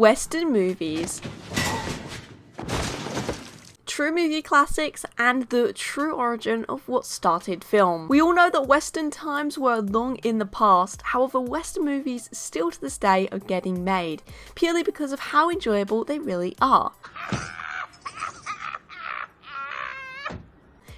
Western movies. True movie classics and the true origin of what started film. We all know that Western times were long in the past, however Western movies still to this day are getting made, purely because of how enjoyable they really are.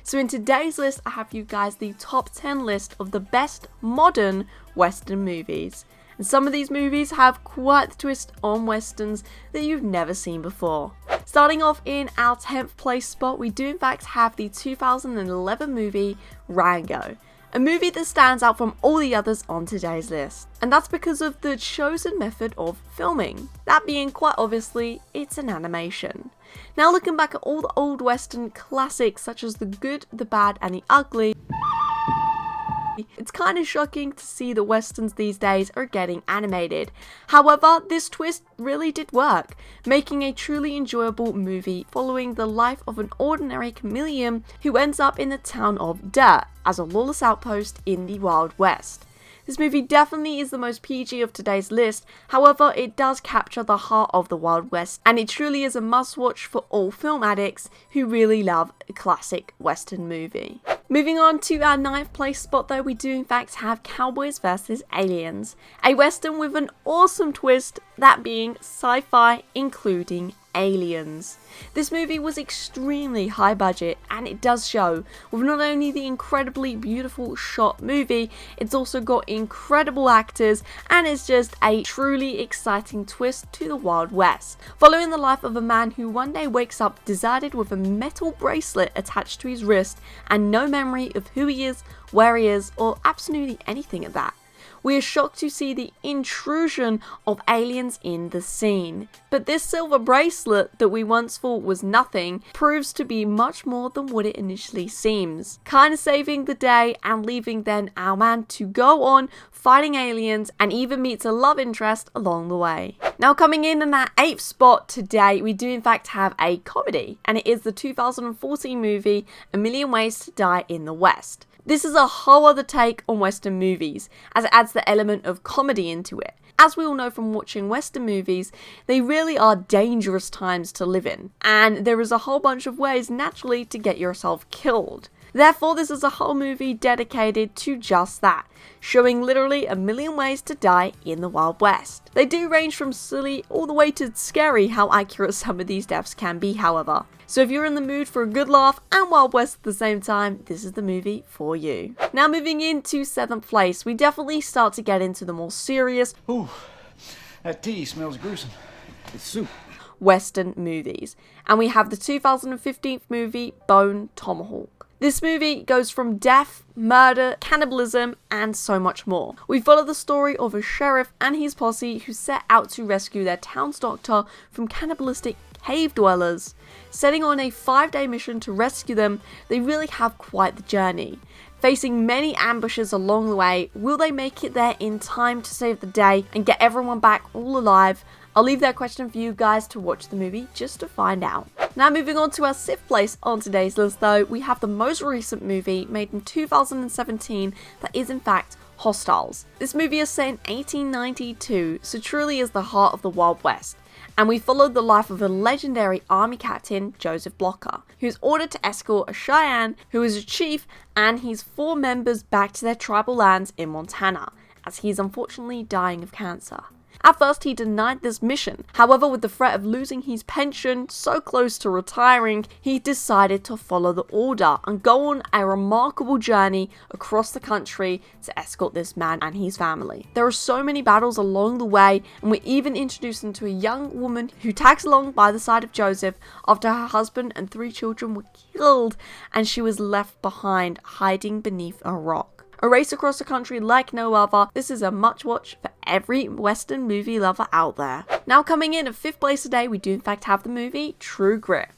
So in today's list I have for you guys the top 10 list of the best modern Western movies. And some of these movies have quite the twist on Westerns that you've never seen before. Starting off in our 10th place spot, we do in fact have the 2011 movie Rango. A movie that stands out from all the others on today's list. And that's because of the chosen method of filming. That being quite obviously, it's an animation. Now looking back at all the old Western classics such as The Good, the Bad and the Ugly, it's kind of shocking to see that Westerns these days are getting animated. However, this twist really did work, making a truly enjoyable movie following the life of an ordinary chameleon who ends up in the town of Dirt as a lawless outpost in the Wild West. This movie definitely is the most PG of today's list, however it does capture the heart of the Wild West and it truly is a must watch for all film addicts who really love a classic Western movie. Moving on to our 9th place spot though, we do in fact have Cowboys vs Aliens, a Western with an awesome twist, that being sci-fi including aliens. This movie was extremely high budget and it does show with not only the incredibly beautiful shot movie, it's also got incredible actors and it's just a truly exciting twist to the Wild West. Following the life of a man who one day wakes up deserted with a metal bracelet attached to his wrist and no memory of who he is, where he is, or absolutely anything at that. We are shocked to see the intrusion of aliens in the scene. But this silver bracelet that we once thought was nothing proves to be much more than what it initially seems. Kinda saving the day and leaving then our man to go on fighting aliens and even meets a love interest along the way. Now coming in that 8th spot today, we do in fact have a comedy, and it is the 2014 movie A Million Ways to Die in the West. This is a whole other take on Western movies, as it adds the element of comedy into it. As we all know from watching Western movies, they really are dangerous times to live in, and there is a whole bunch of ways naturally to get yourself killed. Therefore, this is a whole movie dedicated to just that, showing literally a million ways to die in the Wild West. They do range from silly all the way to scary how accurate some of these deaths can be, however. So if you're in the mood for a good laugh and Wild West at the same time, this is the movie for you. Now moving into 7th place, we definitely start to get into the more serious, ooh, that tea smells gruesome. It's soup. Western movies. And we have the 2015 movie Bone Tomahawk. This movie goes from death, murder, cannibalism, and so much more. We follow the story of a sheriff and his posse who set out to rescue their town's doctor from cannibalistic cave dwellers. Setting on a 5-day mission to rescue them, they really have quite the journey. Facing many ambushes along the way, will they make it there in time to save the day and get everyone back all alive? I'll leave that question for you guys to watch the movie just to find out. Now moving on to our 6th place on today's list though, we have the most recent movie made in 2017 that is in fact Hostiles. This movie is set in 1892, so truly is the heart of the Wild West. And we followed the life of a legendary army captain, Joseph Blocker, who's ordered to escort a Cheyenne, who is a chief, and his 4 members back to their tribal lands in Montana, as he is unfortunately dying of cancer. At first he denied this mission, however with the threat of losing his pension so close to retiring, he decided to follow the order and go on a remarkable journey across the country to escort this man and his family. There are so many battles along the way, and we're even introduced into a young woman who tags along by the side of Joseph after her husband and 3 children were killed and she was left behind hiding beneath a rock. A race across the country like no other, this is a must watch for every Western movie lover out there. Now coming in at 5th place today, we do in fact have the movie True Grit.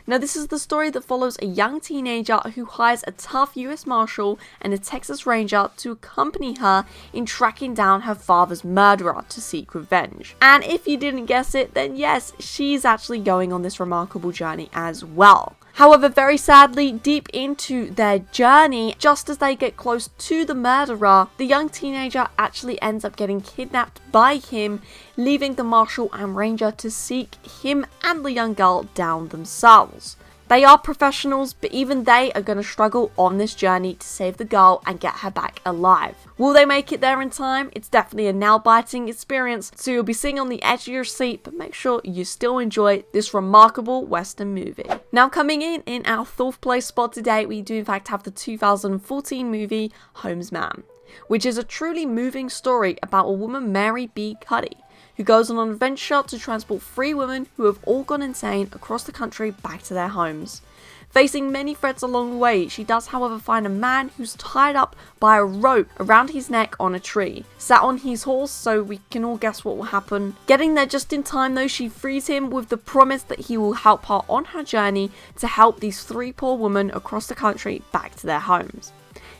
Now this is the story that follows a young teenager who hires a tough US Marshal and a Texas Ranger to accompany her in tracking down her father's murderer to seek revenge. And if you didn't guess it, then yes, she's actually going on this remarkable journey as well. However, very sadly, deep into their journey, just as they get close to the murderer, the young teenager actually ends up getting kidnapped by him, leaving the marshal and ranger to seek him and the young girl down themselves. They are professionals, but even they are going to struggle on this journey to save the girl and get her back alive. Will they make it there in time? It's definitely a nail-biting experience, so you'll be sitting on the edge of your seat, but make sure you still enjoy this remarkable Western movie. Now coming in our 4th place spot today, we do in fact have the 2014 movie Homesman, which is a truly moving story about a woman, Mary B. Cuddy, who goes on an adventure to transport 3 women who have all gone insane across the country back to their homes. Facing many threats along the way, she does however find a man who's tied up by a rope around his neck on a tree, sat on his horse, so we can all guess what will happen. Getting there just in time though, she frees him with the promise that he will help her on her journey to help these 3 poor women across the country back to their homes.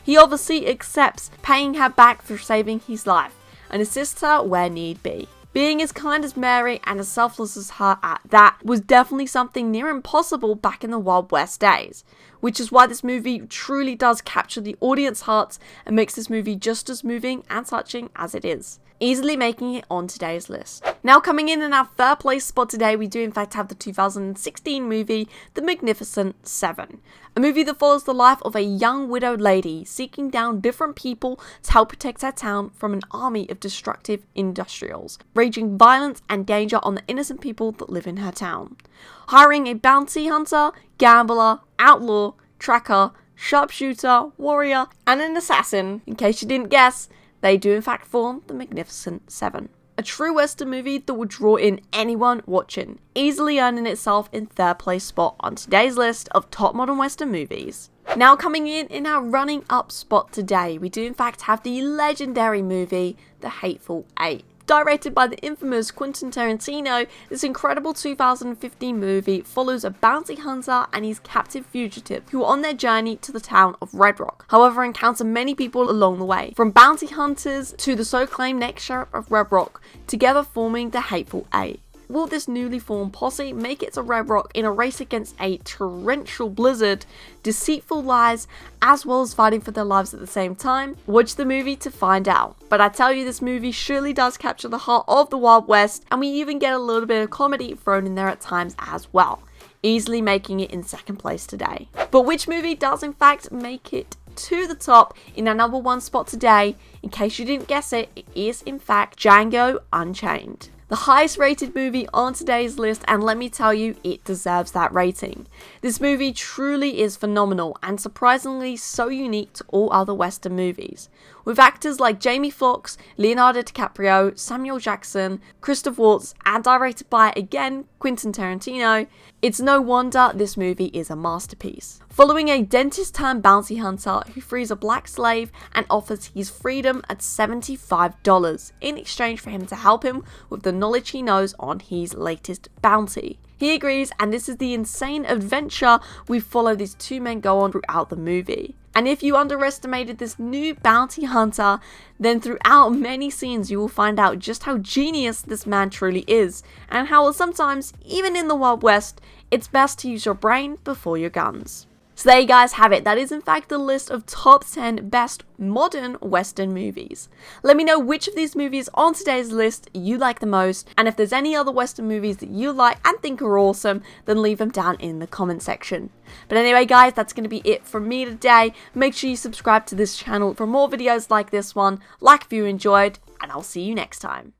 He obviously accepts paying her back for saving his life and assists her where need be. Being as kind as Mary and as selfless as her at that was definitely something near impossible back in the Wild West days, which is why this movie truly does capture the audience hearts and makes this movie just as moving and touching as it is, easily making it on today's list. Now coming in our 3rd place spot today, we do in fact have the 2016 movie The Magnificent Seven, a movie that follows the life of a young widowed lady seeking down different people to help protect her town from an army of destructive industrials, raging violence and danger on the innocent people that live in her town. Hiring a bounty hunter, gambler, outlaw, tracker, sharpshooter, warrior, and an assassin, in case you didn't guess, they do in fact form the Magnificent Seven. A true Western movie that would draw in anyone watching, easily earning itself in 3rd place spot on today's list of top modern Western movies. Now coming in our running up spot today, we do in fact have the legendary movie The Hateful Eight. Directed by the infamous Quentin Tarantino, this incredible 2015 movie follows a bounty hunter and his captive fugitive who are on their journey to the town of Red Rock. However, encounter many people along the way, from bounty hunters to the so-claimed next sheriff of Red Rock, together forming the Hateful Eight. Will this newly formed posse make it to Red Rock in a race against a torrential blizzard, deceitful lies, as well as fighting for their lives at the same time? Watch the movie to find out. But I tell you, this movie surely does capture the heart of the Wild West, and we even get a little bit of comedy thrown in there at times as well, easily making it in 2nd place today. But which movie does in fact make it to the top in our number 1 spot today? In case you didn't guess it, it is in fact Django Unchained, the highest rated movie on today's list, and let me tell you, it deserves that rating. This movie truly is phenomenal and surprisingly so unique to all other Western movies. With actors like Jamie Foxx, Leonardo DiCaprio, Samuel Jackson, Christoph Waltz, and directed by, again, Quentin Tarantino, it's no wonder this movie is a masterpiece. Following a dentist-turned-bounty hunter who frees a black slave and offers his freedom at $75 in exchange for him to help him with the knowledge he knows on his latest bounty. He agrees, and this is the insane adventure we follow these 2 men go on throughout the movie. And if you underestimated this new bounty hunter, then throughout many scenes you will find out just how genius this man truly is, and how sometimes, even in the Wild West, it's best to use your brain before your guns. So there you guys have it. That is in fact the list of top 10 best modern Western movies. Let me know which of these movies on today's list you like the most, and if there's any other Western movies that you like and think are awesome, then leave them down in the comment section. But anyway guys, that's going to be it from me today. Make sure you subscribe to this channel for more videos like this one, like if you enjoyed, and I'll see you next time.